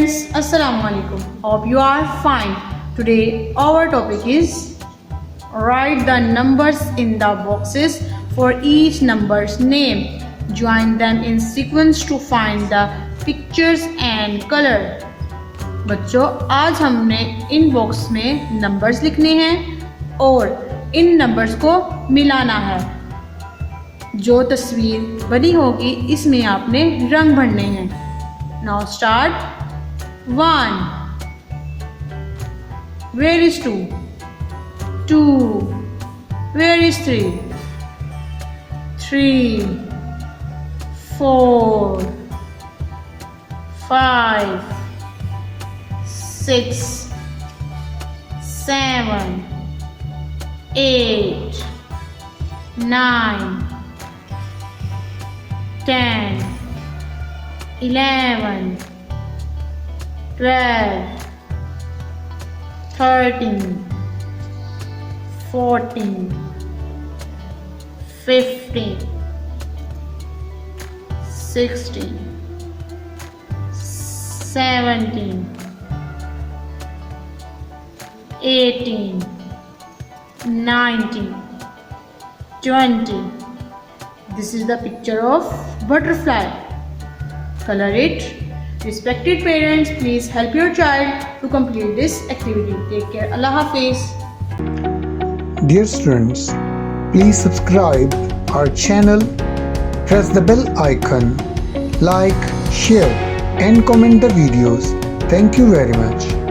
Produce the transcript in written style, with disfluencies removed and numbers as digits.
friends, Assalamu alaikum. Hope you are fine. Today our topic is write the numbers in the boxes for each number's name. Join them in sequence to find the pictures and color. बच्चों, आज हमने इन box में numbers लिखने हैं और इन numbers को मिलाना है। जो तस्वीर बनी होगी इसमें आपने रंग भरने हैं। Now start. 1. Where is 2? 2. Where is 3? 3. 4. 5. 6. 7. 8. 9. 10. 11, 12, 13, 14, 15, 16, 17, 18, 19, 20. This is the picture of butterfly. Color it. Respected parents, please help your child to complete this activity. Take care. Allah Hafiz. Dear students, please subscribe our channel, press the bell icon, like, share and comment the videos. Thank you very much.